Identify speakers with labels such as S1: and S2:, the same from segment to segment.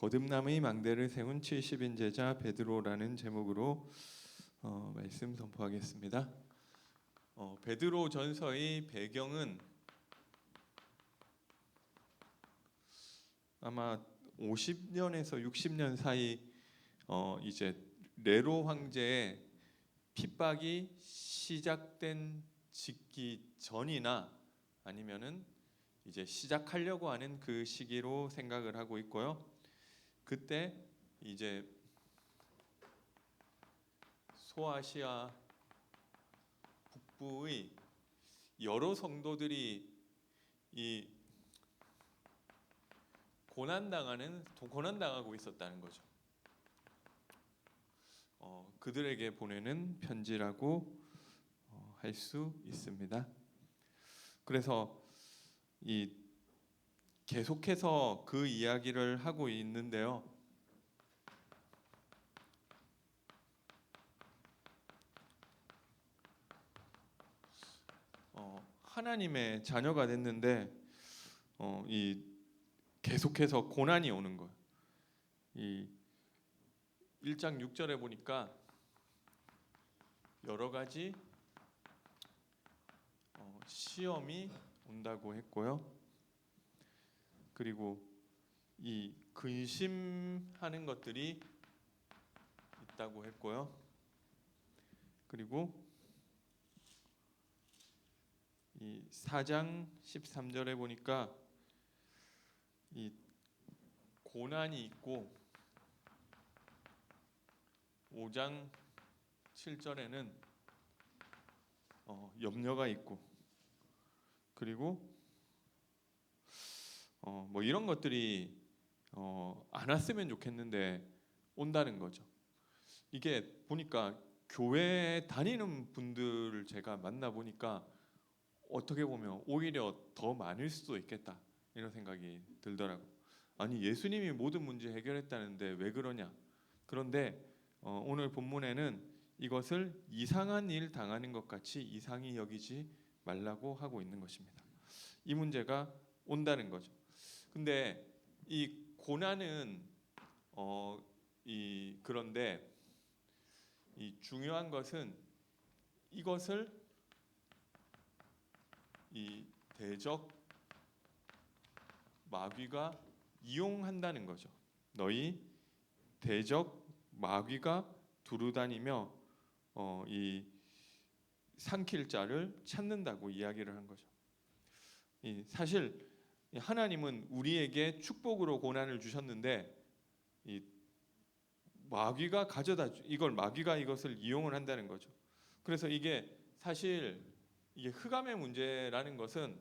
S1: 거듭남의 망대를 세운 70인 제자 베드로라는 제목으로 말씀 선포하겠습니다. 베드로 전서의 배경은 아마 50년에서 60년 사이 이제 네로 황제의 핍박이 시작된 짓기 전이나 아니면은 이제 시작하려고 하는 그 시기로 생각을 하고 있고요. 그때 이제 소아시아 북부의 여러 성도들이 이 고난당하고 있었다는 거죠. 그들에게 보내는 편지라고 할 수 있습니다. 그래서 계속해서 그 이야기를 하고 있는데요. 하나님의 자녀가 됐는데 계속해서 고난이 오는 거예요. 이 1장 6절에 보니까 여러 가지 시험이 온다고 했고요. 그리고 이 근심하는 것들이 있다고 했고요. 그리고 이 4장 13절에 보니까 이 고난이 있고 5장 7절에는 염려가 있고 그리고 뭐 이런 것들이 안 왔으면 좋겠는데 온다는 거죠. 이게 보니까 교회 다니는 분들을 제가 만나 보니까 어떻게 보면 오히려 더 많을 수도 있겠다 이런 생각이 들더라고요. 아니 예수님이 모든 문제 해결했다는데 왜 그러냐. 그런데 오늘 본문에는 이것을 이상한 일 당하는 것 같이 이상히 여기지 말라고 하고 있는 것입니다. 이 문제가 온다는 거죠. 근데 이 고난은 그런데 이 중요한 것은 이것을 이 대적 마귀가 이용한다는 거죠. 너희 대적 마귀가 두루다니며 이 삼킬 자를 찾는다고 이야기를 한 거죠. 사실 하나님은 우리에게 축복으로 고난을 주셨는데 이 마귀가 마귀가 이것을 이용을 한다는 거죠. 그래서 이게 사실 이게 흑암의 문제라는 것은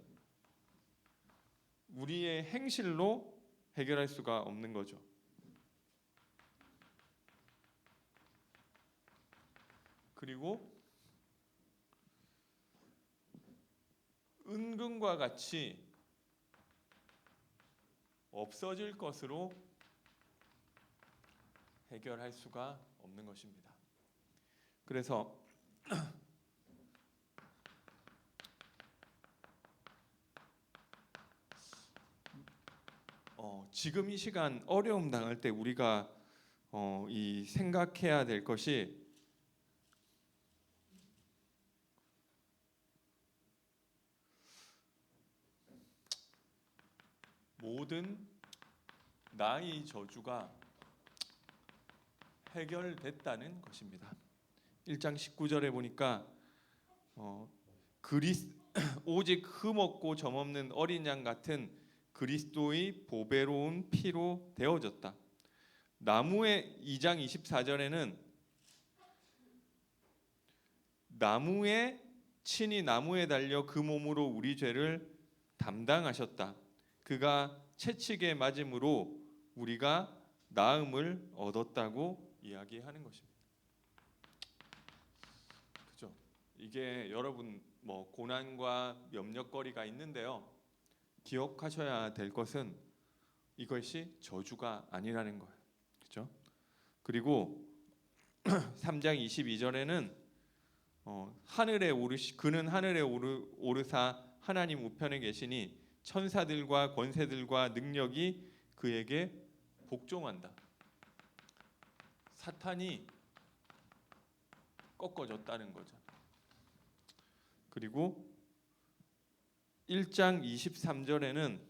S1: 우리의 행실로 해결할 수가 없는 거죠. 그리고 은근과 같이 없어질 것으로 해결할 수가 없는 것입니다. 그래서 지금 이 시간 어려움 당할 때 우리가 이 생각해야 될 것이 모든 나의 저주가 해결됐다는 것입니다. 1장 19절에 보니까 오직 흠없고 점없는 어린 양 같은 그리스도의 보배로운 피로 되어졌다. 2장 24절에는 친히 나무에 달려 그 몸으로 우리 죄를 담당하셨다. 그가 채찍에 맞음으로 우리가 나음을 얻었다고 이야기하는 것입니다. 그죠? 이게 여러분 뭐 고난과 염려거리가 있는데요. 기억하셔야 될 것은 이것이 저주가 아니라는 거예요. 그죠? 그리고 3장 22절에는 그는 하늘에 오르사 하나님 우편에 계시니 천사들과 권세들과 능력이 그에게 복종한다. 사탄이 꺾어졌다는 거죠. 그리고 1장 23절에는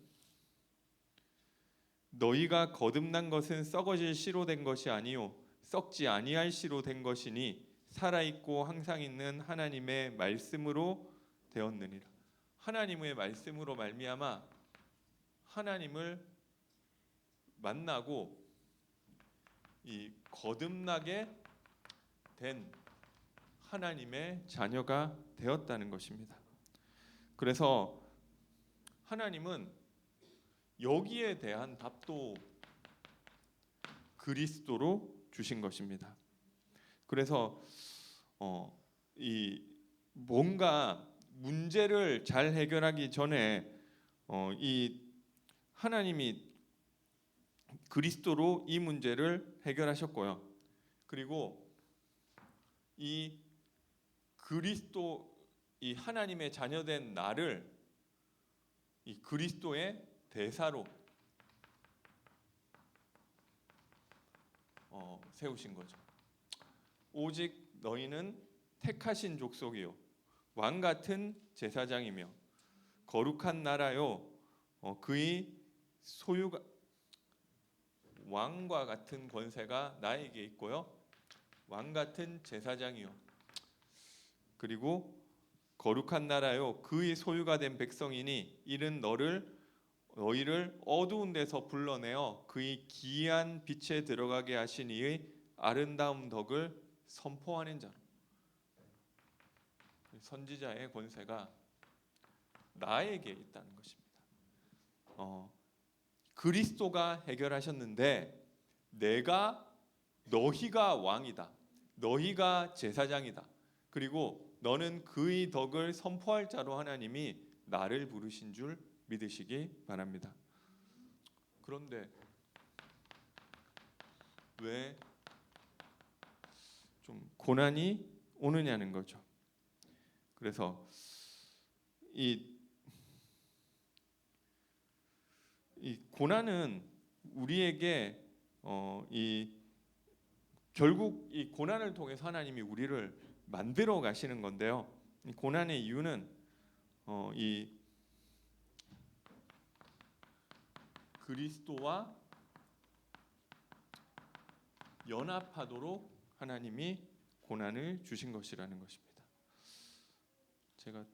S1: 너희가 거듭난 것은 썩어질 씨로 된 것이 아니요 썩지 아니할 씨로 된 것이니 살아있고 항상 있는 하나님의 말씀으로 되었느니라. 하나님의 말씀으로 말미암아 하나님을 만나고 이 거듭나게 된 하나님의 자녀가 되었다는 것입니다. 그래서 하나님은 여기에 대한 답도 그리스도로 주신 것입니다. 그래서 이 뭔가 문제를 잘 해결하기 전에 이 하나님이 그리스도로 이 문제를 해결하셨고요. 그리고 이 그리스도 이 하나님의 자녀된 나를 이 그리스도의 대사로 세우신 거죠. 오직 너희는 택하신 족속이요 왕 같은 제사장이며 거룩한 나라요 그의 소유가 왕과 같은 권세가 나에게 있고요 왕 같은 제사장이요 그리고 거룩한 나라요 그의 소유가 된 백성이니 이는 너희를 어두운 데서 불러내어 그의 기이한 빛에 들어가게 하신 이의 아름다운 덕을 선포하는 자로. 선지자의 권세가 나에게 있다는 것입니다. 그리스도가 해결하셨는데 너희가 왕이다. 너희가 제사장이다. 그리고 너는 그의 덕을 선포할 자로 하나님이 나를 부르신 줄 믿으시기 바랍니다. 그런데 왜 좀 고난이 오느냐는 거죠. 그래서 이 고난은 우리에게 결국 이 고난을 통해서 하나님이 우리를 만들어 가시는 건데요. 이 고난의 이유는 이 그리스도와 연합하도록 하나님이 고난을 주신 것이라는 것입니다. 제가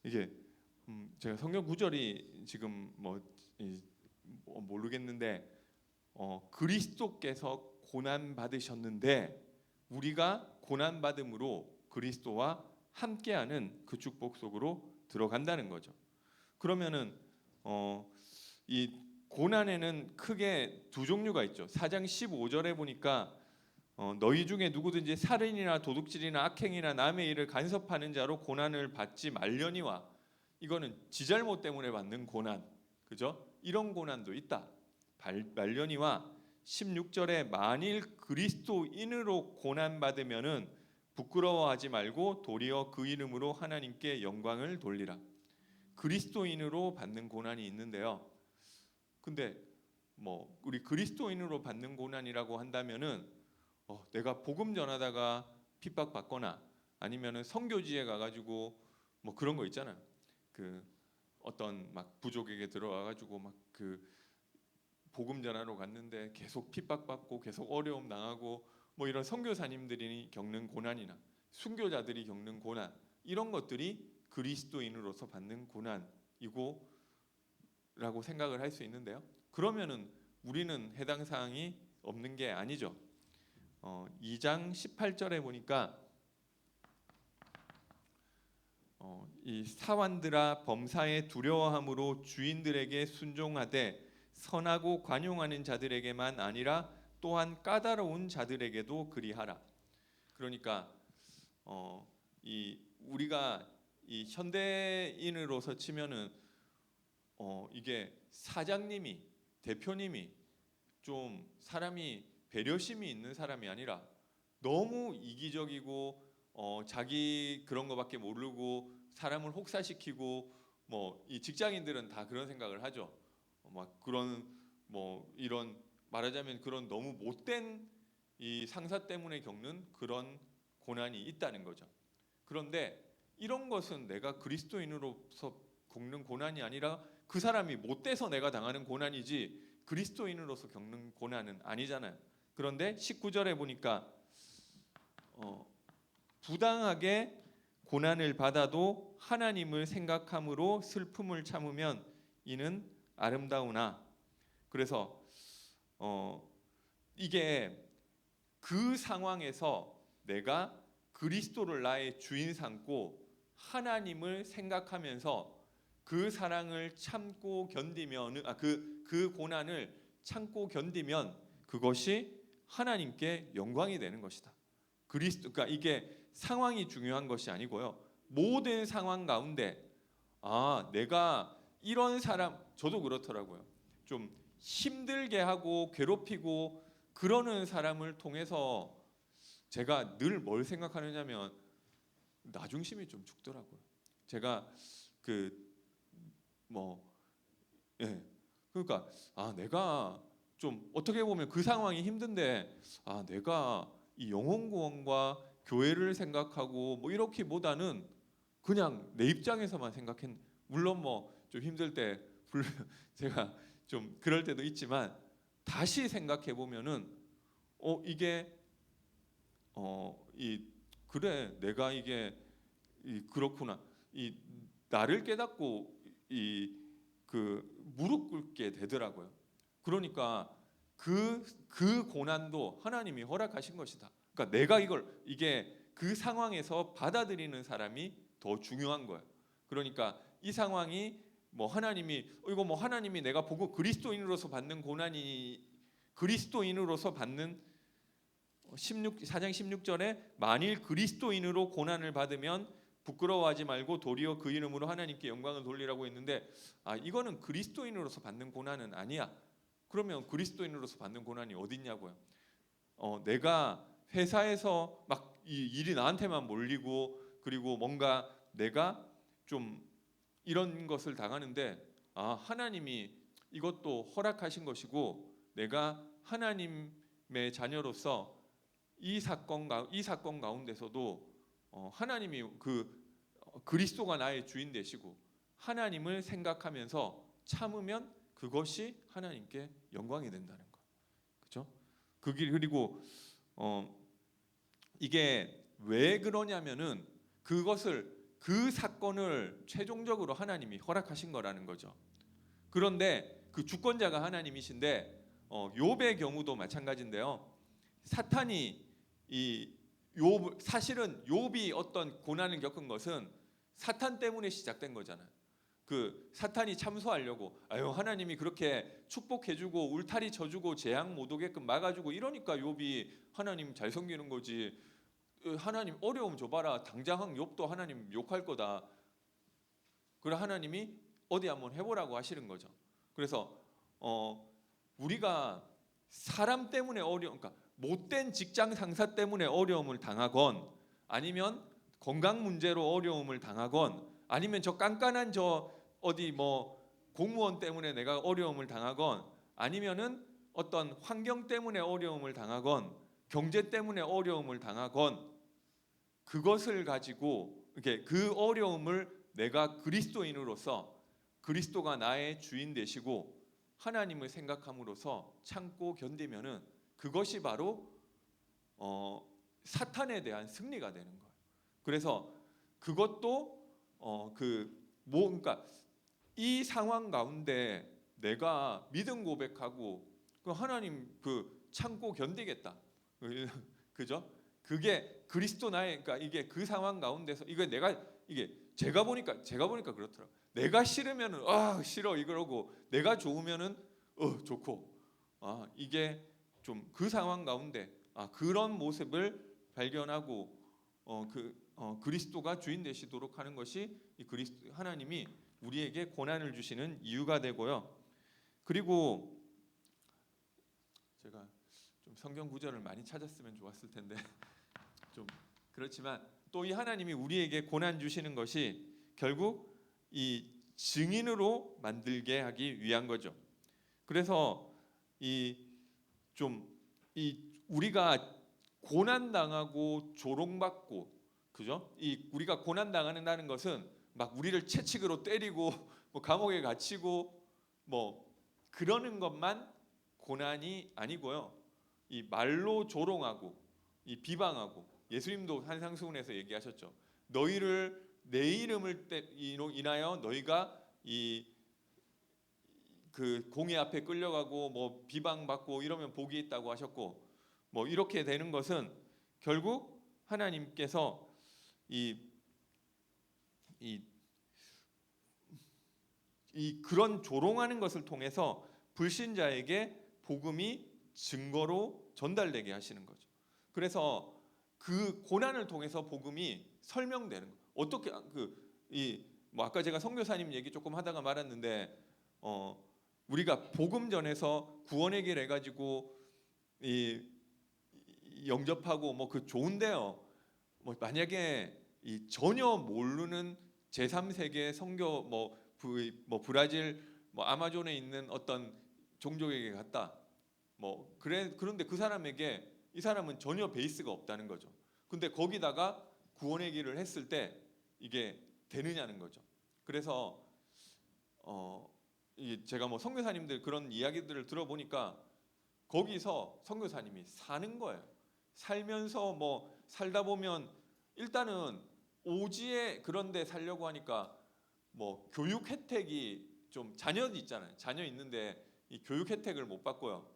S1: 이게 제가 성경 구절이 지금 모르겠는데 그리스도께서 고난 받으셨는데 우리가 고난 받음으로 그리스도와 함께하는 그 축복 속으로 들어간다는 거죠. 그러면은 이 고난에는 크게 두 종류가 있죠. 4장 15절에 보니까 너희 중에 누구든지 살인이나 도둑질이나 악행이나 남의 일을 간섭하는 자로 고난을 받지 말려니와 이거는 지 잘못 때문에 받는 고난, 그죠? 이런 고난도 있다. 말려니와 16절에 만일 그리스도인으로 고난 받으면은 부끄러워하지 말고 도리어 그 이름으로 하나님께 영광을 돌리라. 그리스도인으로 받는 고난이 있는데요. 근데 우리 그리스도인으로 받는 고난이라고 한다면은 내가 복음 전하다가 핍박받거나 아니면은 선교지에 가가지고 그런 거 있잖아요. 그 어떤 막 부족에게 들어와가지고 막 그 복음 전하러 갔는데 계속 핍박받고 계속 어려움 당하고 이런 선교사님들이 겪는 고난이나 순교자들이 겪는 고난 이런 것들이 그리스도인으로서 받는 고난이고라고 생각을 할 수 있는데요. 그러면은 우리는 해당 사항이 없는 게 아니죠. 2장 18절에 보니까 이 사환들아 범사에 두려워함으로 주인들에게 순종하되 선하고 관용하는 자들에게만 아니라 또한 까다로운 자들에게도 그리하라. 그러니까 우리가 이 현대인으로서 치면은 이게 사장님이 대표님이 좀 사람이 배려심이 있는 사람이 아니라 너무 이기적이고 자기 그런 거밖에 모르고 사람을 혹사시키고 뭐 이 직장인들은 다 그런 생각을 하죠. 막 그런 뭐 이런 말하자면 그런 너무 못된 이 상사 때문에 겪는 그런 고난이 있다는 거죠. 그런데 이런 것은 내가 그리스도인으로서 겪는 고난이 아니라 그 사람이 못돼서 내가 당하는 고난이지 그리스도인으로서 겪는 고난은 아니잖아요. 그런데 19절에 보니까 부당하게 고난을 받아도 하나님을 생각함으로 슬픔을 참으면 이는 아름다우나. 그래서 이게 그 상황에서 내가 그리스도를 나의 주인 삼고 하나님을 생각하면서 그 사랑을 참고 견디면 그 고난을 참고 견디면 그것이 하나님께 영광이 되는 것이다. 그러니까 이게 상황이 중요한 것이 아니고요. 모든 상황 가운데 내가 이런 사람 저도 그렇더라고요. 좀 힘들게 하고 괴롭히고 그러는 사람을 통해서 제가 늘 뭘 생각하느냐면 나중심이 좀 죽더라고요. 제가 그러니까 내가 좀 어떻게 보면 그 상황이 힘든데 내가 이 영혼 구원과 교회를 생각하고 뭐 이렇게보다는 그냥 내 입장에서만 생각했. 물론 뭐 좀 힘들 때 제가 좀 그럴 때도 있지만 다시 생각해 보면은 이게 그래 내가 이게 그렇구나. 이 나를 깨닫고 무릎 꿇게 되더라고요. 그러니까 그 고난도 하나님이 허락하신 것이다. 그러니까 내가 이게 그 상황에서 받아들이는 사람이 더 중요한 거예요. 그러니까 이 상황이 뭐 하나님이 내가 보고 그리스도인으로서 받는 고난이 그리스도인으로서 받는 4장 16절에 만일 그리스도인으로 고난을 받으면 부끄러워하지 말고 도리어 그 이름으로 하나님께 영광을 돌리라고 했는데 이거는 그리스도인으로서 받는 고난은 아니야. 그러면 그리스도인으로서 받는 고난이 어딨냐고요. 내가 회사에서 막 이 일이 나한테만 몰리고 그리고 뭔가 내가 좀 이런 것을 당하는데 하나님이 이것도 허락하신 것이고 내가 하나님의 자녀로서 이 사건 가운데서도 하나님이 그리스도가 나의 주인 되시고 하나님을 생각하면서 참으면 그것이 하나님께 영광이 된다는 거, 그렇죠? 그리고 이게 왜 그러냐면은 그 사건을 최종적으로 하나님이 허락하신 거라는 거죠. 그런데 그 주권자가 하나님이신데 욥의 경우도 마찬가지인데요. 사탄이 사실은 욥이 어떤 고난을 겪은 것은 사탄 때문에 시작된 거잖아요. 그 사탄이 참소하려고 하나님이 그렇게 축복해주고 울타리 쳐주고 재앙 못 오게끔 막아주고 이러니까 욥이 하나님 잘 섬기는 거지. 하나님 어려움 줘봐라. 당장 욥도 하나님 욕할 거다. 그래 하나님이 어디 한번 해보라고 하시는 거죠. 그래서 우리가 사람 때문에 그러니까 못된 직장 상사 때문에 어려움을 당하건 아니면 건강 문제로 어려움을 당하건 아니면 저 깐깐한 어디 뭐 공무원 때문에 내가 어려움을 당하건 아니면은 어떤 환경 때문에 어려움을 당하건 경제 때문에 어려움을 당하건 그것을 가지고 이렇게 그 어려움을 내가 그리스도인으로서 그리스도가 나의 주인 되시고 하나님을 생각함으로써 참고 견디면은 그것이 바로 사탄에 대한 승리가 되는 거예요. 그래서 그것도 그러니까 이 상황 가운데 내가 믿음 고백하고 하나님 참고 견디겠다. 그죠? 그게 그리스도 그러니까 이게 그 상황 가운데서 이게 제가 보니까 그렇더라고요. 내가 싫으면은 싫어 이러고 내가 좋으면은 좋고 이게 좀 그 상황 가운데 그런 모습을 발견하고 그리스도가 주인 되시도록 하는 것이 하나님이 우리에게 고난을 주시는 이유가 되고요. 그리고 제가 좀 성경 구절을 많이 찾았으면 좋았을 텐데 좀 그렇지만 또 이 하나님이 우리에게 고난 주시는 것이 결국 이 증인으로 만들게 하기 위한 거죠. 그래서 이 좀 이 우리가 고난 당하고 조롱받고, 그죠? 이 우리가 고난 당하는다는 것은 막 우리를 채찍으로 때리고 뭐 감옥에 갇히고 뭐 그러는 것만 고난이 아니고요. 이 말로 조롱하고 이 비방하고, 예수님도 산상수훈에서 얘기하셨죠. 너희를 내 이름을 인하여 너희가 이 그 공의 앞에 끌려가고 뭐 비방받고 이러면 복이 있다고 하셨고, 뭐 이렇게 되는 것은 결국 하나님께서 이 그런 조롱하는 것을 통해서 불신자에게 복음이 증거로 전달되게 하시는 거죠. 그래서 그 고난을 통해서 복음이 설명되는 거예요. 어떻게 뭐 아까 제가 선교사님 얘기 조금 하다가 말았는데 우리가 복음 전에서 구원의 길 해가지고 영접하고 뭐 그 좋은데요. 뭐 만약에 전혀 모르는 제3세계 선교 뭐 브라질 뭐 아마존에 있는 어떤 종족에게 갔다. 뭐 그런데 그 사람에게 이 사람은 전혀 베이스가 없다는 거죠. 근데 거기다가 구원의 길을 했을 때 이게 되느냐는 거죠. 그래서 제가 뭐 선교사님들 그런 이야기들을 들어보니까 거기서 선교사님이 사는 거예요. 살면서 뭐 살다 보면 일단은 오지에 그런데 살려고 하니까 뭐 교육 혜택이 좀 자녀 있잖아요. 자녀 있는데 이 교육 혜택을 못 받고요.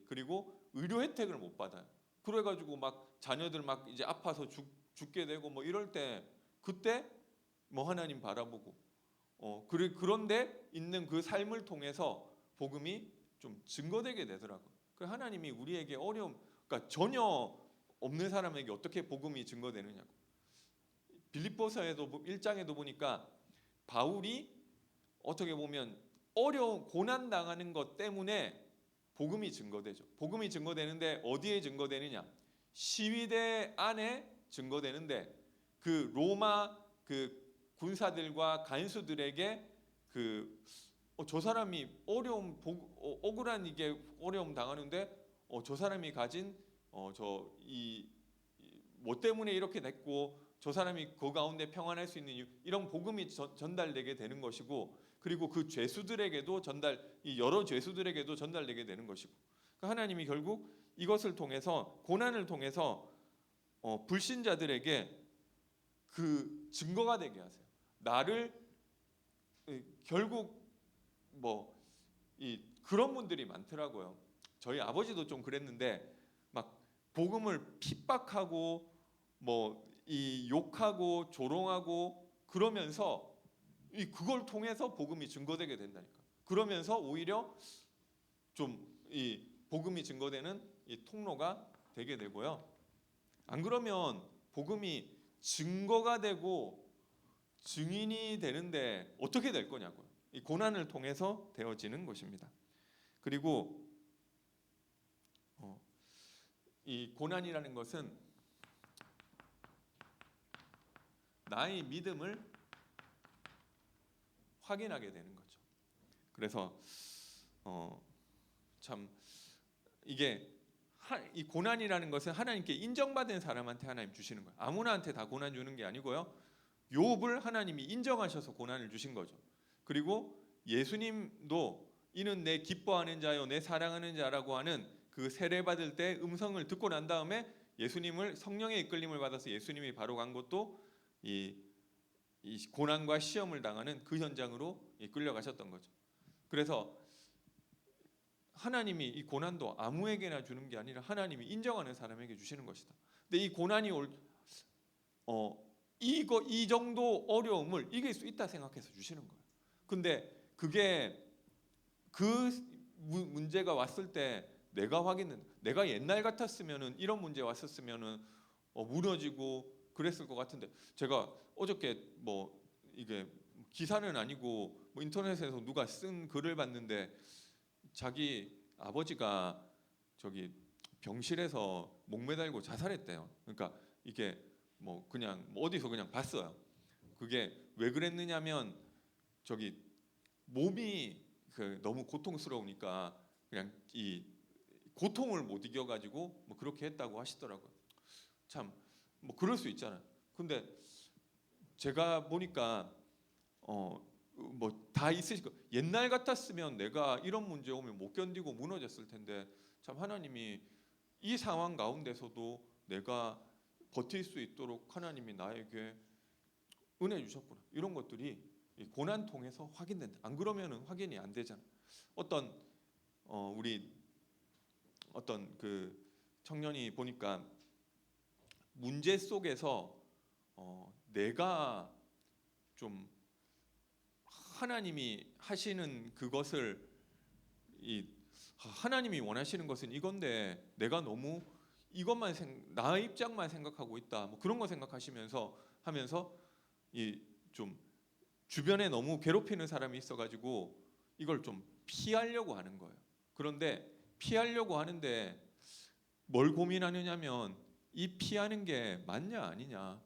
S1: 그리고 의료 혜택을 못 받아요. 그래가지고 막 자녀들 막 이제 아파서 죽게 되고 뭐 이럴 때 그때 뭐 하나님 바라보고 그런데 있는 그 삶을 통해서 복음이 좀 증거되게 되더라고요. 그 하나님이 우리에게 그러니까 전혀 없는 사람에게 어떻게 복음이 증거되느냐고. 빌립보서에도 1장에도 보니까 바울이 어떻게 보면 어려운 고난 당하는 것 때문에 복음이 증거되죠. 복음이 증거되는데 어디에 증거되느냐? 시위대 안에 증거되는데 그 로마 그 군사들과 간수들에게 저 사람이 억울한 이게 어려움 당하는데 저 사람이 가진 뭐 때문에 이렇게 됐고 저 사람이 그 가운데 평안할 수 있는 이유, 이런 복음이 전달되게 되는 것이고, 그리고 그 죄수들에게도 여러 죄수들에게도 전달되게 되는 것이고, 그러니까 하나님이 결국 이것을 통해서 고난을 통해서 불신자들에게 그 증거가 되게 하세요. 나를 결국 뭐 그런 분들이 많더라고요. 저희 아버지도 좀 그랬는데 막 복음을 핍박하고 뭐 욕하고 조롱하고 그러면서 그걸 통해서 복음이 증거되게 된다니까. 그러면서 오히려 좀 복음이 증거되는 통로가 되게 되고요. 안 그러면 복음이 증거가 되고 증인이 되는데 어떻게 될 거냐고요. 이 고난을 통해서 되어지는 것입니다. 그리고 이 고난이라는 것은 나의 믿음을 확인하게 되는 거죠. 그래서 참 이게 이 고난이라는 것은 하나님께 인정받은 사람한테 하나님 주시는 거예요. 아무나한테 다 고난 주는 게 아니고요. 욥을 하나님이 인정하셔서 고난을 주신 거죠. 그리고 예수님도 이는 내 기뻐하는 자요 내 사랑하는 자라고 하는 그 세례 받을 때 음성을 듣고 난 다음에 예수님을 성령의 이끌림을 받아서 예수님이 바로 간 것도 이 고난과 시험을 당하는 그 현장으로 끌려가셨던 거죠. 그래서 하나님이 이 고난도 아무에게나 주는 게 아니라 하나님이 인정하는 사람에게 주시는 것이다. 근데 이 고난이 이 정도 어려움을 이길 수 있다 생각해서 주시는 거예요. 근데 그게 그 문제가 왔을 때 내가 옛날 같았으면은 이런 문제 왔었으면은 무너지고 그랬을 것 같은데, 제가 어저께 뭐 이게 기사는 아니고 뭐 인터넷에서 누가 쓴 글을 봤는데 자기 아버지가 저기 병실에서 목매달고 자살했대요. 그러니까 이게 뭐 그냥 뭐 어디서 그냥 봤어요. 그게 왜 그랬느냐면 저기 몸이 그 너무 고통스러우니까 그냥 이 고통을 못 이겨가지고 뭐 그렇게 했다고 하시더라고요. 참 뭐 그럴 수 있잖아요. 근데 제가 보니까 뭐 다 있으실 거. 옛날 같았으면 내가 이런 문제 오면 못 견디고 무너졌을 텐데 참 하나님이 이 상황 가운데서도 내가 버틸 수 있도록 하나님이 나에게 은혜 주셨구나. 이런 것들이 이 고난 통해서 확인된다. 안 그러면은 확인이 안 되잖아. 어떤 우리 어떤 그 청년이 보니까 문제 속에서 내가 좀 하나님이 하시는 그것을 하나님이 원하시는 것은 이건데 내가 너무 이것만 나의 입장만 생각하고 있다. 뭐 그런 거 생각하시면서 하면서 이 좀 주변에 너무 괴롭히는 사람이 있어가지고 이걸 좀 피하려고 하는 거예요. 그런데 피하려고 하는데 뭘 고민하느냐면 이 피하는 게 맞냐 아니냐.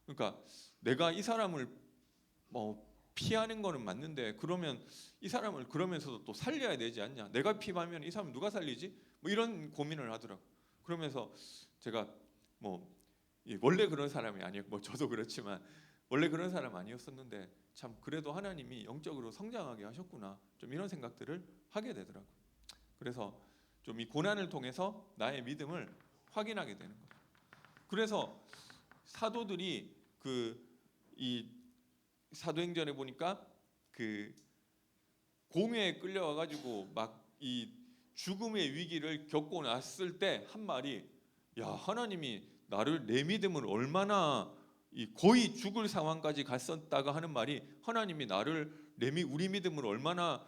S1: 그러니까 내가 이 사람을 피하는 거는 맞는데 그러면 이 사람을 그러면서도 또 살려야 되지 않냐. 내가 피하면 이 사람 누가 살리지? 뭐 이런 고민을 하더라고. 그러면서 제가 뭐 원래 그런 사람이 아니었고 뭐 저도 그렇지만 원래 그런 사람 아니었었는데 참 그래도 하나님이 영적으로 성장하게 하셨구나. 좀 이런 생각들을 하게 되더라고요. 그래서 좀 이 고난을 통해서 나의 믿음을 확인하게 되는 거예요. 그래서 사도들이 이 사도행전에 보니까 그 공회에 끌려와 가지고 막 이 죽음의 위기를 겪고 났을 때 한 말이 야 하나님이 나를 내 믿음을 얼마나 거의 죽을 상황까지 갔었다가 하는 말이 하나님이 나를 우리 믿음을 얼마나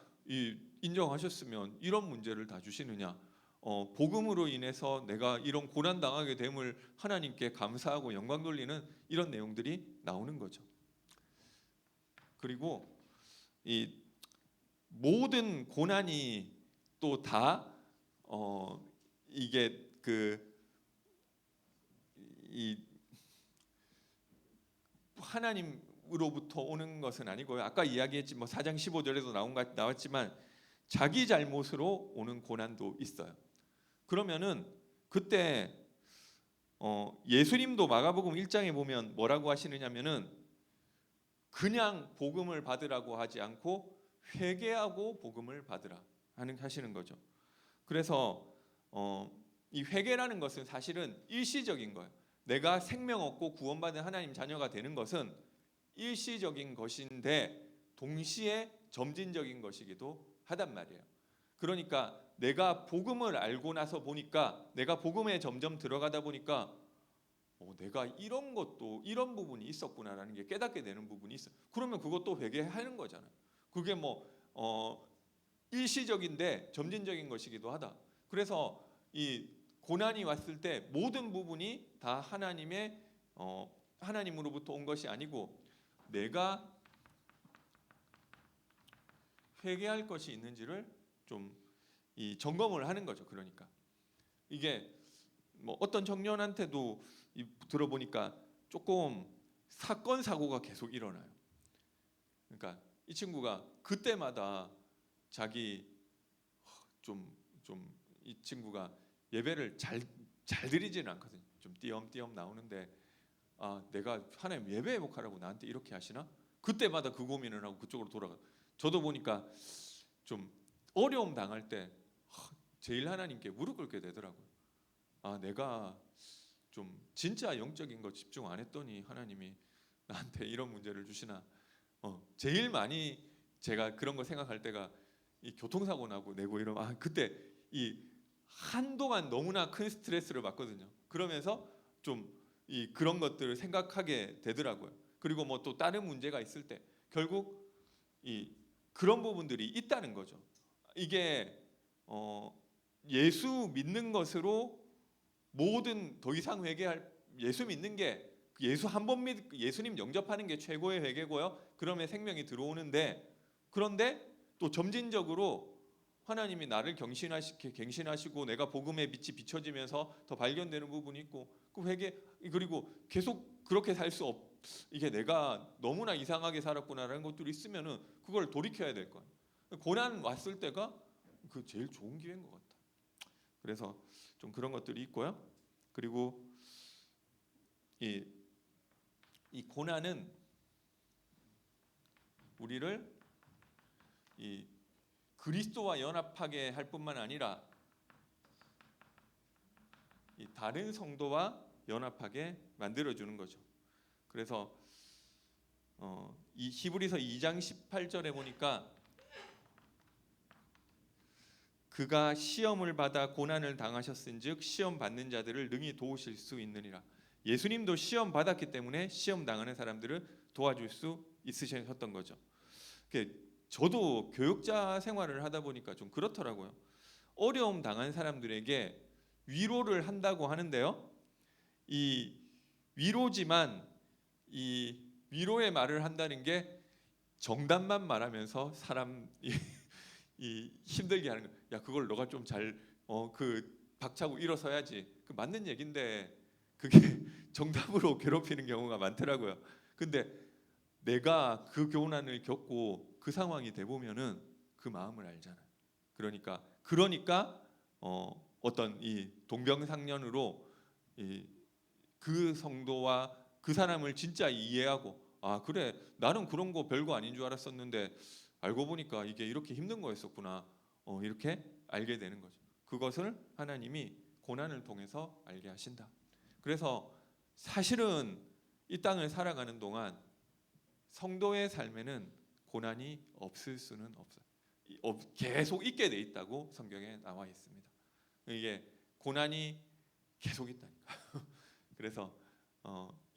S1: 인정하셨으면 이런 문제를 다 주시느냐. 복음으로 인해서 내가 이런 고난 당하게 됨을 하나님께 감사하고 영광 돌리는 이런 내용들이 나오는 거죠. 그리고 이 모든 고난이 또 다 이게 이 하나님으로부터 오는 것은 아니고요. 아까 이야기했지 뭐 4장 15절에도 나왔지만 자기 잘못으로 오는 고난도 있어요. 그러면은 그때 예수님도 마가복음 1장에 보면 뭐라고 하시느냐면은 그냥 복음을 받으라고 하지 않고 회개하고 복음을 받으라 하시는 거죠. 그래서 이 회개라는 것은 사실은 일시적인 거예요. 내가 생명 얻고 구원받은 하나님 자녀가 되는 것은 일시적인 것인데 동시에 점진적인 것이기도 하단 말이에요. 그러니까 내가 복음을 알고 나서 보니까 내가 복음에 점점 들어가다 보니까 내가 이런 것도 이런 부분이 있었구나라는 게 깨닫게 되는 부분이 있어. 그러면 그것도 회개하는 거잖아요. 그게 일시적인데 점진적인 것이기도 하다. 그래서 이 고난이 왔을 때 모든 부분이 다 하나님으로부터 온 것이 아니고 내가 회개할 것이 있는지를 좀 점검을 하는 거죠. 그러니까 이게 뭐 어떤 청년한테도 들어보니까 조금 사건 사고가 계속 일어나요. 그러니까 이 친구가 그때마다 자기 이 친구가 예배를 잘 드리지는 않거든요. 좀 띄엄띄엄 나오는데 내가 하나님 예배 회복하라고 나한테 이렇게 하시나? 그때마다 그 고민을 하고 그쪽으로 돌아가. 저도 보니까 좀 어려움 당할 때 제일 하나님께 무릎 꿇게 되더라고요. 내가 좀 진짜 영적인 거 집중 안 했더니 하나님이 나한테 이런 문제를 주시나. 제일 많이 제가 그런 거 생각할 때가 이 교통사고 나고 내고 이러면 그때 한동안 너무나 큰 스트레스를 받거든요. 그러면서 좀 그런 것들을 생각하게 되더라고요. 그리고 뭐 또 다른 문제가 있을 때 결국 그런 부분들이 있다는 거죠. 이게 예수 믿는 것으로 모든 더 이상 회개할 예수 믿는 게 예수 한 번 예수님 영접하는 게 최고의 회개고요. 그러면 생명이 들어오는데 그런데 또 점진적으로 하나님이 나를 갱신하시고 내가 복음의 빛이 비춰지면서 더 발견되는 부분이 있고, 그 회개, 그리고 계속 그렇게 살 수 없. 이게 내가 너무나 이상하게 살았구나라는 것들이 있으면은 그걸 돌이켜야 될 거야. 고난 왔을 때가 그 제일 좋은 기회인 것 같아. 그래서 좀 그런 것들이 있고요. 그리고 이 고난은 우리를 이 그리스도와 연합하게 할 뿐만 아니라 이 다른 성도와 연합하게 만들어주는 거죠. 그래서 이 히브리서 2장 18절에 보니까 그가 시험을 받아 고난을 당하셨은즉 시험 받는 자들을 능히 도우실 수 있느니라. 예수님도 시험 받았기 때문에 시험 당하는 사람들을 도와줄 수 있으셨던 거죠. 저도 교육자 생활을 하다 보니까 좀 그렇더라고요. 어려움 당한 사람들에게 위로를 한다고 하는데요, 이 위로지만 이 위로의 말을 한다는 게 정답만 말하면서 사람 이 힘들게 하는 거야. 야, 그걸 너가 좀 잘 그 박차고 일어서야지. 그 맞는 얘긴데 그게 정답으로 괴롭히는 경우가 많더라고요. 근데 내가 그 교훈을 겪고 그 상황이 돼 보면은 그 마음을 알잖아. 그러니까 어떤 이 동병상련으로 그 성도와 그 사람을 진짜 이해하고, 아 그래 나는 그런 거 별거 아닌 줄 알았었는데 알고 보니까 이게 이렇게 힘든 거였었구나. 이렇게 알게 되는 거죠. 그것을 하나님이 고난을 통해서 알게 하신다. 그래서 사실은 이 땅을 살아가는 동안 성도의 삶에는 고난이 없을 수는 없어요. 계속 있게 돼 있다고 성경에 나와 있습니다. 이게 고난이 계속 있다니까. 그래서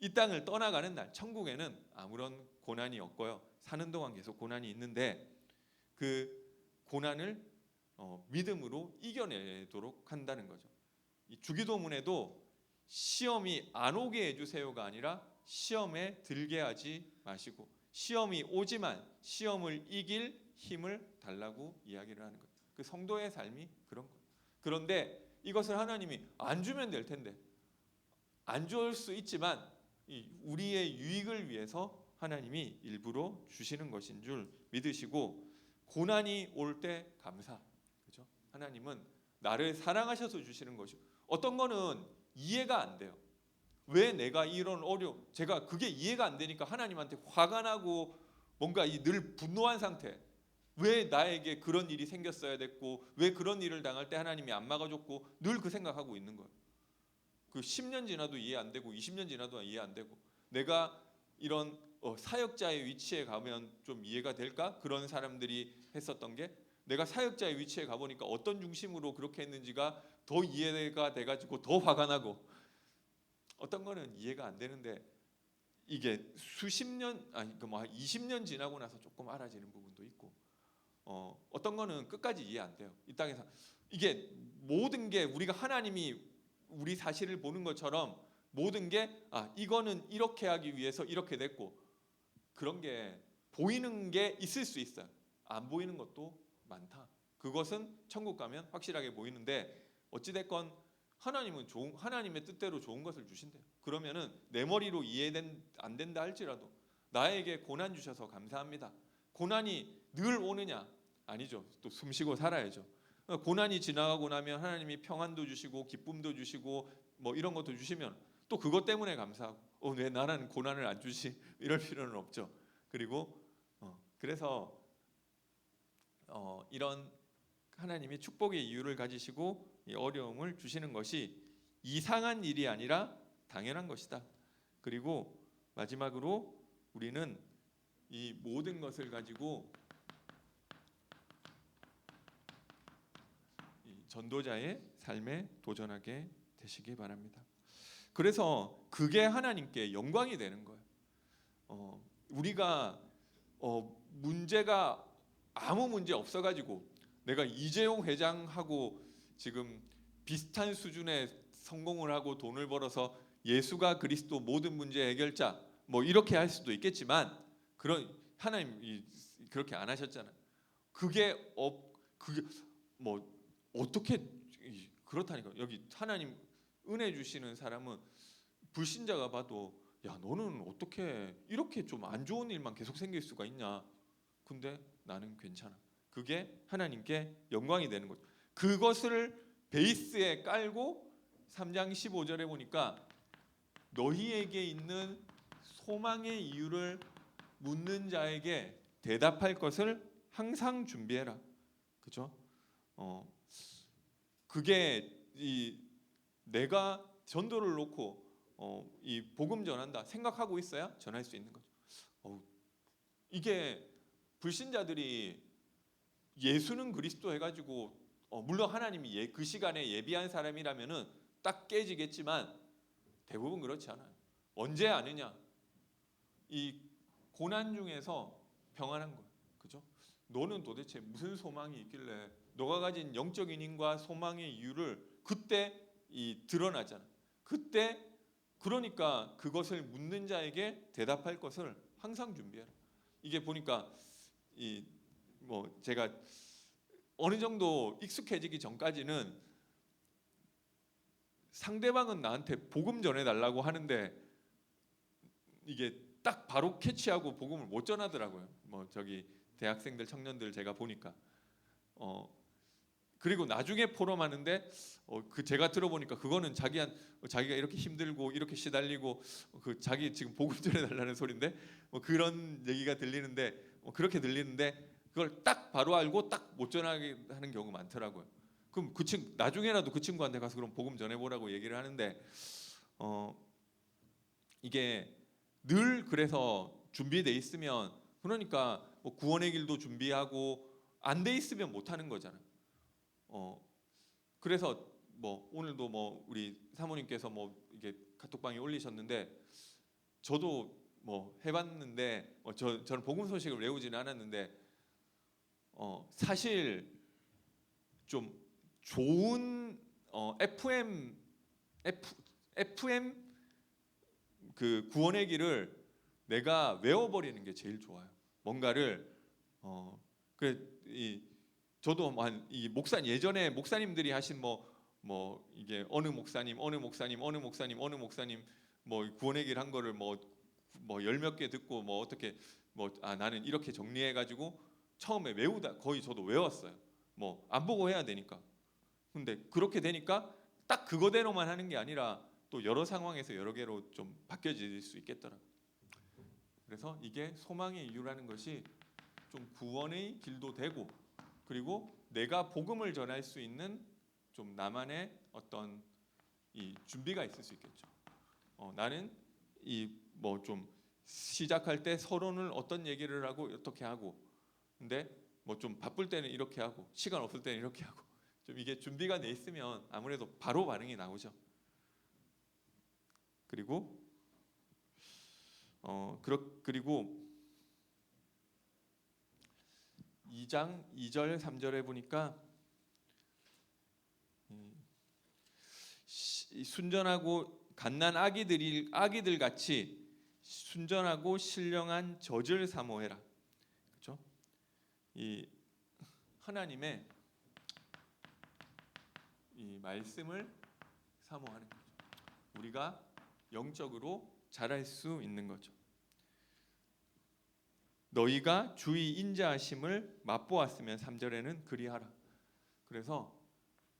S1: 이 땅을 떠나가는 날, 천국에는 아무런 고난이 없고요. 사는 동안 계속 고난이 있는데 그 고난을 믿음으로 이겨내도록 한다는 거죠. 이 주기도문에도 시험이 안 오게 해주세요가 아니라 시험에 들게 하지 마시고 시험이 오지만 시험을 이길 힘을 달라고 이야기를 하는 거예요. 그 성도의 삶이 그런 거예요. 그런데 이것을 하나님이 안 주면 될 텐데, 안 줄 수 있지만 우리의 유익을 위해서 하나님이 일부러 주시는 것인 줄 믿으시고, 고난이 올 때 감사. 그죠? 하나님은 나를 사랑하셔서 주시는 것이고, 어떤 거는 이해가 안 돼요. 왜 내가 이런 제가 그게 이해가 안 되니까 하나님한테 화가 나고 뭔가 늘 분노한 상태. 왜 나에게 그런 일이 생겼어야 됐고, 왜 그런 일을 당할 때 하나님이 안 막아줬고, 늘 그 생각하고 있는 거예요. 그 10년 지나도 이해 안 되고 20년 지나도 이해 안 되고, 내가 이런 사역자의 위치에 가면 좀 이해가 될까? 그런 사람들이 했었던 게, 내가 사역자의 위치에 가보니까 어떤 중심으로 그렇게 했는지가 더 이해가 돼가지고 더 화가 나고, 어떤 거는 이해가 안 되는데 이게 수십 년, 아니 그 뭐 20년 지나고 나서 조금 알아지는 부분도 있고, 어떤 거는 끝까지 이해 안 돼요. 이 땅에서 이게 모든 게 우리가 하나님이 우리 사실을 보는 것처럼 모든 게 이거는 이렇게 하기 위해서 이렇게 됐고, 그런 게 보이는 게 있을 수 있어요. 안 보이는 것도 많다. 그것은 천국 가면 확실하게 보이는데, 어찌 됐건 하나님은 하나님의 뜻대로 좋은 것을 주신대요. 그러면은 내 머리로 안 된다 할지라도 나에게 고난 주셔서 감사합니다. 고난이 늘 오느냐? 아니죠. 또 숨쉬고 살아야죠. 고난이 지나가고 나면 하나님이 평안도 주시고 기쁨도 주시고 뭐 이런 것도 주시면 또 그것 때문에 감사하고, 왜 나는 고난을 안 주시? 이럴 필요는 없죠. 그리고 그래서 이런 하나님이 축복의 이유를 가지시고 이 어려움을 주시는 것이 이상한 일이 아니라 당연한 것이다. 그리고 마지막으로 우리는 이 모든 것을 가지고 이 전도자의 삶에 도전하게 되시기 바랍니다. 그래서 그게 하나님께 영광이 되는 거예요. 우리가 문제가 아무 문제 없어가지고 내가 이재용 회장하고 지금 비슷한 수준의 성공을 하고 돈을 벌어서 예수가 그리스도 모든 문제 해결자 뭐 이렇게 할 수도 있겠지만, 그런 하나님이 그렇게 안 하셨잖아요. 그게 뭐 어떻게 그렇다니까. 여기 하나님 은혜 주시는 사람은 불신자가 봐도 야 너는 어떻게 이렇게 좀 안 좋은 일만 계속 생길 수가 있냐. 근데 나는 괜찮아. 그게 하나님께 영광이 되는 거죠. 그것을 베이스에 깔고 3장 15절에 보니까 너희에게 있는 소망의 이유를 묻는 자에게 대답할 것을 항상 준비해라. 그죠? 그게 이 내가 전도를 놓고 이 복음 전한다 생각하고 있어야 전할 수 있는 거죠. 이게 불신자들이 예수는 그리스도 해가지고 물론 하나님이 그 시간에 예비한 사람이라면은 딱 깨지겠지만 대부분 그렇지 않아요. 언제 아느냐? 이 고난 중에서 평안한 거예요. 그죠? 너는 도대체 무슨 소망이 있길래 너가 가진 영적인 힘과 소망의 이유를 그때 드러나잖아. 그때 그러니까 그것을 묻는 자에게 대답할 것을 항상 준비해라. 이게 보니까 뭐 제가 어느 정도 익숙해지기 전까지는 상대방은 나한테 복음 전해달라고 하는데 이게 딱 바로 캐치하고 복음을 못 전하더라고요. 뭐 저기 대학생들 청년들 제가 보니까 그리고 나중에 포럼하는데 그 제가 들어보니까 그거는 자기가 이렇게 힘들고 이렇게 시달리고 그 자기 지금 복음 전해달라는 소리인데 뭐 그런 얘기가 들리는데 그렇게 들리는데 그걸 딱 바로 알고 딱 못 전하게 하는 경우가 많더라고요. 그럼 그 친구 나중에라도 그 친구한테 가서 그럼 복음 전해보라고 얘기를 하는데 이게 늘 그래서 준비돼 있으면 그러니까 뭐 구원의 길도 준비하고 안 돼 있으면 못 하는 거잖아요. 그래서 뭐 오늘도 뭐 우리 사모님께서 뭐 이게 카톡방에 올리셨는데 저도 뭐 해봤는데 저는 복음 소식을 외우지는 않았는데 사실 좀 좋은 FM 그 구원의 길을 내가 외워버리는 게 제일 좋아요. 뭔가를 저도 이 목사 예전에 목사님들이 하신 뭐 이게 어느 목사님 뭐 구원의 길 한 거를 뭐 열 몇 개 듣고 뭐 어떻게 나는 이렇게 정리해 가지고 처음에 외우다 거의 저도 외웠어요. 뭐 안 보고 해야 되니까. 근데 그렇게 되니까 딱 그거대로만 하는 게 아니라 또 여러 상황에서 여러 개로 좀 바뀌어질 수 있겠더라고요. 그래서 이게 소망의 이유라는 것이 좀 구원의 길도 되고 그리고 내가 복음을 전할 수 있는 좀 나만의 어떤 이 준비가 있을 수 있겠죠. 나는 이 뭐 좀 시작할 때 서론을 어떤 얘기를 하고 어떻게 하고 근데 뭐 좀 바쁠 때는 이렇게 하고 시간 없을 때는 이렇게 하고 좀 이게 준비가 돼 있으면 아무래도 바로 반응이 나오죠. 그리고 그리고 2장 2절 3절에 보니까 순전하고 갓난 아기들 같이 순전하고 신령한 젖을 사모해라. 그렇죠? 이 하나님의 이 말씀을 사모하는 거죠. 우리가 영적으로 자랄 수 있는 거죠. 너희가 주의 인자하심을 맛보았으면 3절에는 그리하라. 그래서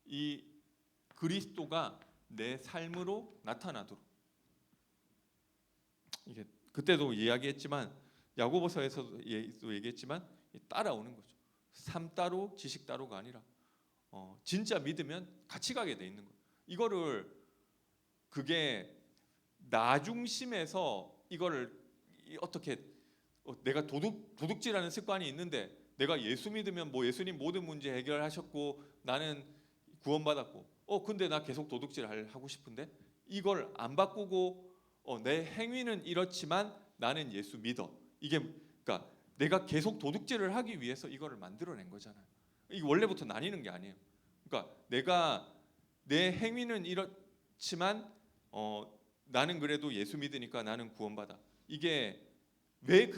S1: 이 그리스도가 내 삶으로 나타나도록 이게 그때도 이야기했지만 야고보서에서도 얘기했지만 따라오는 거죠. 삶 따로 지식 따로가 아니라 진짜 믿으면 같이 가게 돼 있는 거예요. 이거를 그게 나 중심에서 이거를 어떻게 내가 도둑질하는 습관이 있는데 내가 예수 믿으면 뭐 예수님 모든 문제 해결하셨고 나는 구원받았고 근데 나 계속 도둑질 하고 싶은데 이걸 안 바꾸고 내 행위는 이렇지만 나는 예수 믿어. 이게 그러니까 내가 계속 도둑질을 하기 위해서 이거를 만들어낸 거잖아요. 이게 원래부터 나뉘는 게 아니에요. 그러니까 내가 내 행위는 이렇지만 나는 그래도 예수 믿으니까 나는 구원받아. 이게 왜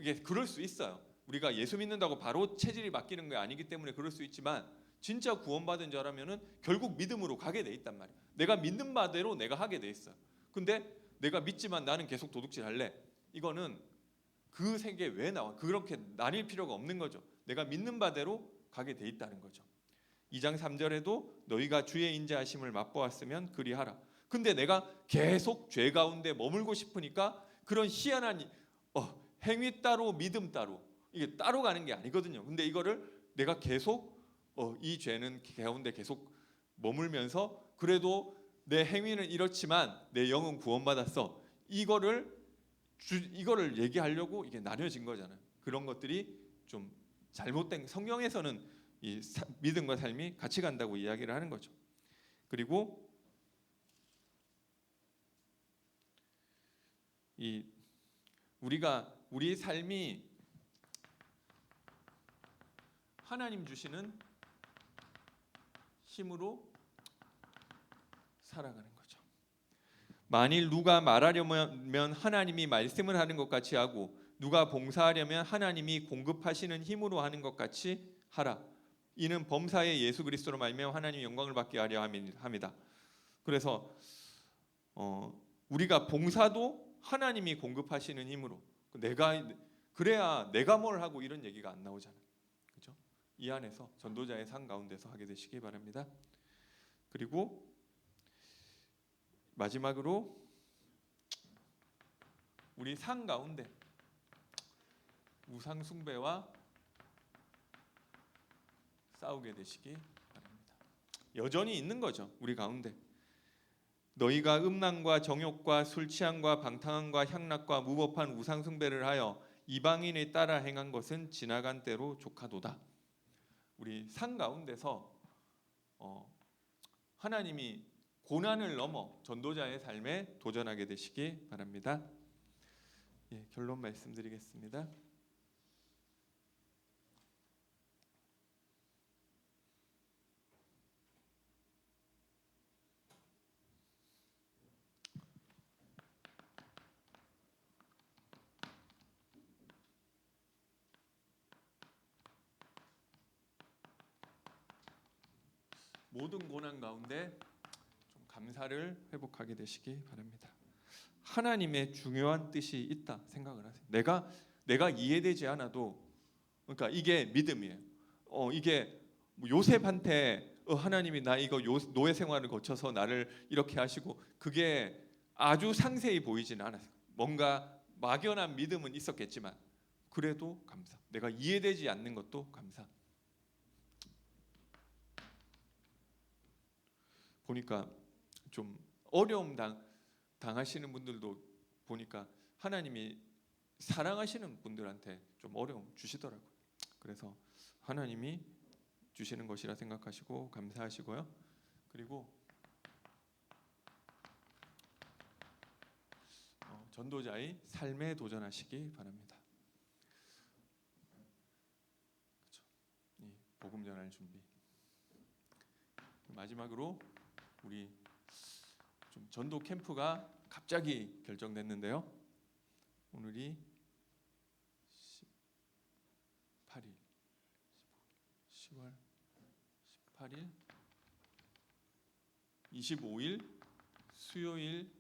S1: 이게 그럴 수 있어요. 우리가 예수 믿는다고 바로 체질이 바뀌는 게 아니기 때문에 그럴 수 있지만 진짜 구원받은 자라면은 결국 믿음으로 가게 돼 있단 말이야. 내가 믿는 바대로 내가 하게 돼 있어. 근데 내가 믿지만 나는 계속 도둑질 할래. 이거는 그 세계 왜 나와? 그렇게 나뉠 필요가 없는 거죠. 내가 믿는 바대로 가게 돼 있다는 거죠. 2장 3절에도 너희가 주의 인자하심을 맛보았으면 그리하라. 근데 내가 계속 죄 가운데 머물고 싶으니까 그런 희한한 행위 따로 믿음 따로 이게 따로 가는 게 아니거든요. 근데 이거를 내가 계속 이 죄는 가운데 계속 머물면서 그래도 내 행위는 이렇지만 내 영은 구원받았어. 이거를 얘기하려고 이게 나뉘어진 거잖아요. 그런 것들이 좀 잘못된, 성경에서는 이 믿음과 삶이 같이 간다고 이야기를 하는 거죠. 그리고 우리 삶이 하나님 주시는 힘으로 살아가는 거죠. 만일 누가 말하려면 하나님이 말씀을 하는 것 같이 하고 누가 봉사하려면 하나님이 공급하시는 힘으로 하는 것 같이 하라. 이는 범사에 예수 그리스도로 말미암아 하나님 영광을 받게 하려 함이다. 그래서 우리가 봉사도 하나님이 공급하시는 힘으로 그래야 내가 뭘 하고 이런 얘기가 안 나오잖아요. 그렇죠? 이 안에서 전도자의 상 가운데서 하게 되시기 바랍니다. 그리고 마지막으로 우리 상 가운데 우상 숭배와 싸우게 되시기 바랍니다. 여전히 있는 거죠, 우리 가운데. 너희가 음란과 정욕과 술 취함과 방탕함과 향락과 무법한 우상 숭배를 하여 이방인에 따라 행한 것은 지나간 때로 족하도다. 우리 상 가운데서 하나님이 고난을 넘어 전도자의 삶에 도전하게 되시기 바랍니다. 결론 말씀드리겠습니다. 모든 고난 가운데 좀 감사를 회복하게 되시기 바랍니다. 하나님의 중요한 뜻이 있다 생각을 하세요. 내가 이해되지 않아도, 그러니까 이게 믿음이에요. 이게 요셉한테 하나님이 나 이거 노예 생활을 거쳐서 나를 이렇게 하시고 그게 아주 상세히 보이지는 않았어요. 뭔가 막연한 믿음은 있었겠지만 그래도 감사. 내가 이해되지 않는 것도 감사. 보니까 좀 어려움 당하시는 분들도 보니까 하나님이 사랑하시는 분들한테 좀 어려움 주시더라고요. 그래서 하나님이 주시는 것이라 생각하시고 감사하시고요. 그리고 전도자의 삶에 도전하시기 바랍니다. 그렇죠? 이 복음 전할 준비. 마지막으로 우리 좀 전도 캠프가 갑자기 결정됐는데요. 오늘이 18일, 10월 18일, 25일 수요일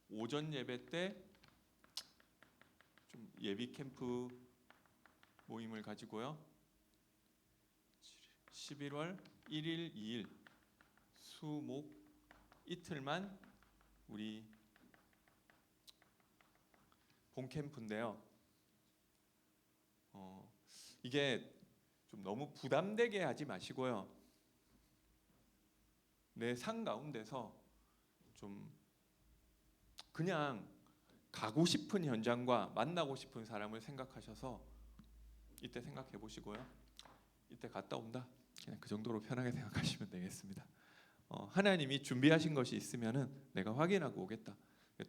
S1: 오전 예배 때 좀 예비 캠프 모임을 가지고요. 11월 1일, 2일 수, 목 이틀만 우리 본 캠프인데요. 이게 좀 너무 부담되게 하지 마시고요. 내 상 가운데서 좀 그냥 가고 싶은 현장과 만나고 싶은 사람을 생각하셔서 이때 생각해 보시고요. 이때 갔다 온다. 그냥 그 정도로 편하게 생각하시면 되겠습니다. 하나님이 준비하신 것이 있으면은 내가 확인하고 오겠다.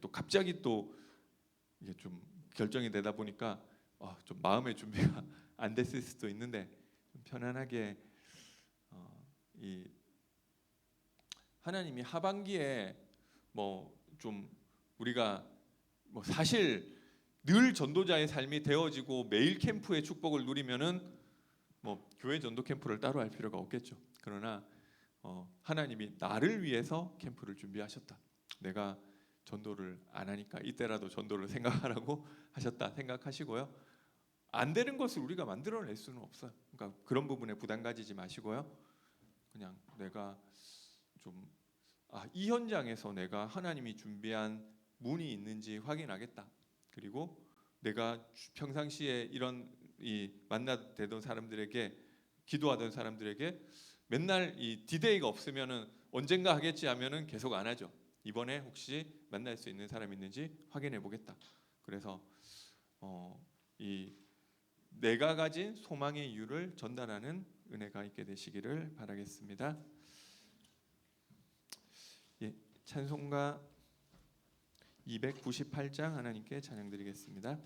S1: 또 갑자기 또 이게 좀 결정이 되다 보니까 좀 마음의 준비가 안 됐을 수도 있는데 좀 편안하게 이 하나님이 하반기에 뭐 좀 우리가 뭐 사실 늘 전도자의 삶이 되어지고 매일 캠프의 축복을 누리면은 뭐 교회 전도 캠프를 따로 할 필요가 없겠죠. 그러나 하나님이 나를 위해서 캠프를 준비하셨다. 내가 전도를 안 하니까 이때라도 전도를 생각하라고 하셨다 생각하시고요. 안 되는 것을 우리가 만들어낼 수는 없어요. 그러니까 그런 부분에 부담 가지지 마시고요. 그냥 내가 좀 이 현장에서 내가 하나님이 준비한 문이 있는지 확인하겠다. 그리고 내가 평상시에 이런 만나되던 사람들에게 기도하던 사람들에게 맨날 이 디데이가 없으면은 언젠가 하겠지 하면은 계속 안 하죠. 이번에 혹시 만날 수 있는 사람 있는지 확인해 보겠다. 그래서 이 내가 가진 소망의 이유를 전달하는 은혜가 있게 되시기를 바라겠습니다. 예, 찬송가 298장 하나님께 찬양드리겠습니다.